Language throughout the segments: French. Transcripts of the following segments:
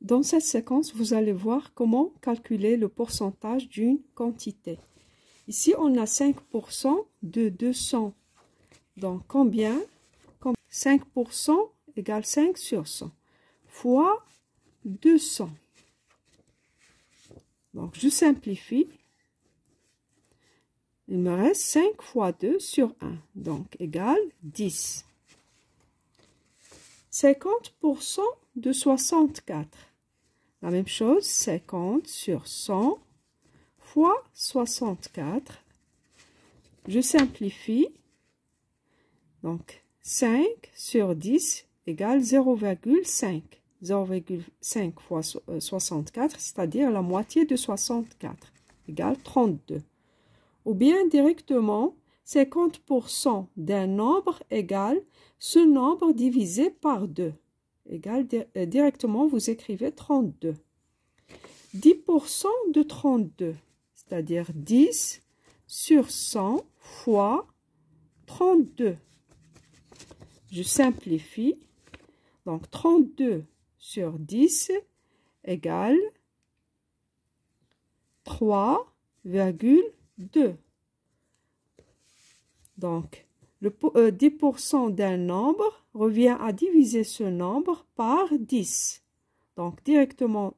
Dans cette séquence, vous allez voir comment calculer le pourcentage d'une quantité. Ici, on a 5% de 200. Donc, combien? 5% égale 5 sur 100 fois 200. Donc, je simplifie. Il me reste 5 fois 2 sur 1. Donc, égale 10. 50% de 64. La même chose, 50 sur 100 fois 64. Je simplifie. Donc, 5 sur 10 égale 0,5. 0,5 fois 64, c'est-à-dire la moitié de 64, égale 32. Ou bien directement, 50% d'un nombre égale ce nombre divisé par 2. Égale, directement, vous écrivez 32. 10% de 32, c'est-à-dire 10 sur 100 fois 32. Je simplifie. Donc, 32 sur 10 égale 3,2. Donc, le 10% d'un nombre revient à diviser ce nombre par 10. Donc, directement,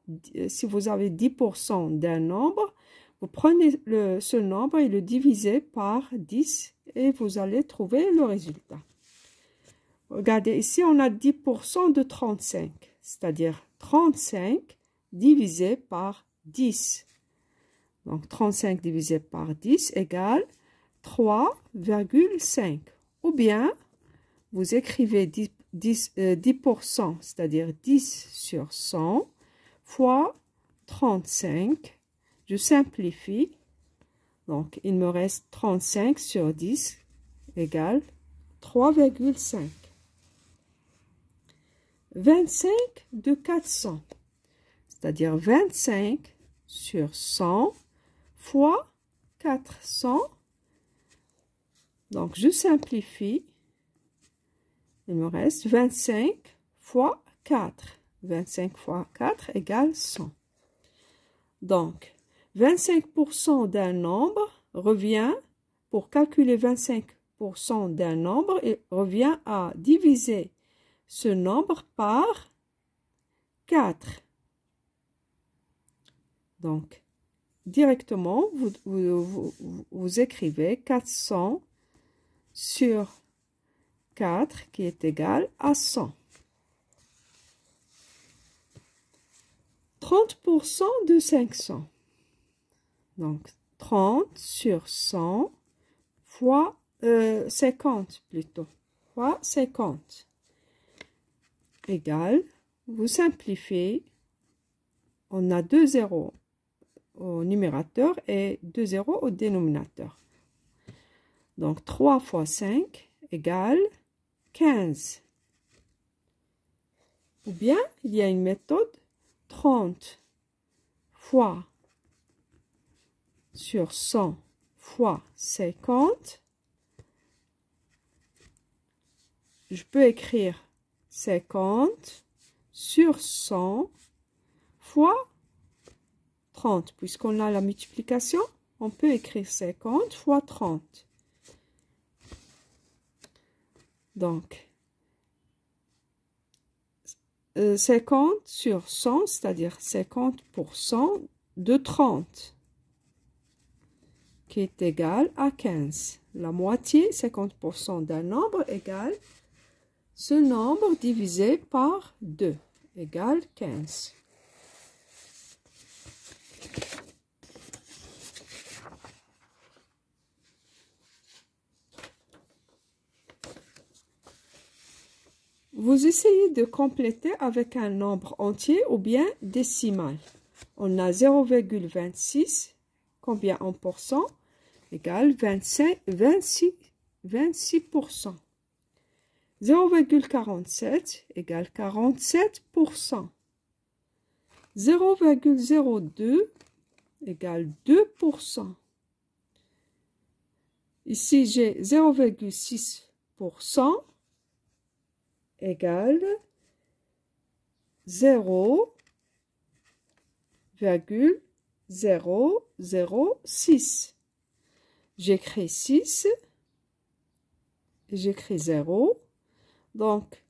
si vous avez 10% d'un nombre, vous prenez ce nombre et le divisez par 10 et vous allez trouver le résultat. Regardez, ici, on a 10% de 35, c'est-à-dire 35 divisé par 10. Donc, 35 divisé par 10 égale 3,5. Ou bien, vous écrivez 10%, c'est-à-dire 10 sur 100 fois 35. Je simplifie. Donc, il me reste 35 sur 10 égale 3,5. 25 de 400, c'est-à-dire 25 sur 100 fois 400. Donc, je simplifie. Il me reste 25 fois 4. 25 fois 4 égale 100. Donc, 25% d'un nombre revient, pour calculer 25% d'un nombre, il revient à diviser ce nombre par 4. Donc, directement, vous écrivez 400 sur 4 qui est égal à 100. 30% de 500. Donc, 30 sur 100 fois 50 plutôt, fois 50. Égale, vous simplifiez, on a 2 zéros au numérateur et 2 zéros au dénominateur. Donc, 3 fois 5 égale 15. Ou bien, il y a une méthode, 30 fois sur 100 fois 50. Je peux écrire 50 sur 100 fois 30. Puisqu'on a la multiplication, on peut écrire 50 fois 30. Donc, 50 sur 100, c'est-à-dire 50% de 30, qui est égal à 15. La moitié, 50% d'un nombre égale ce nombre divisé par 2, égale 15. Vous essayez de compléter avec un nombre entier ou bien décimal. On a 0,26, combien en pourcent? Égale 26%. 0,47 égale 47%. 0,02 égale 2%. Ici, j'ai 0,6% égale 0,6%. 0,006. J'écris 6, j'écris 0. Donc,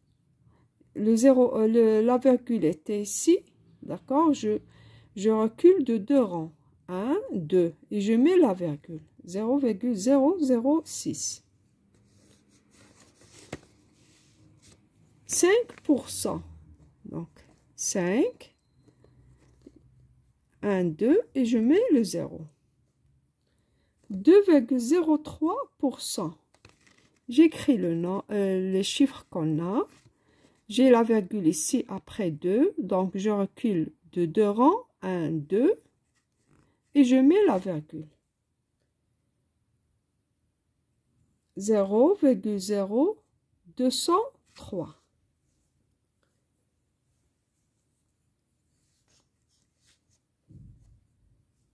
la virgule était ici, d'accord? Je recule de 2 rangs. 1, 2, et je mets la virgule. 0,006. 5%. Donc, 5, 1, 2, et je mets le 0. 2,03%. J'écris les chiffres qu'on a. J'ai la virgule ici après 2, donc je recule de 2 rangs, 1, 2, et je mets la virgule. 0,0203.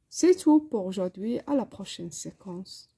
C'est tout pour aujourd'hui. À la prochaine séquence.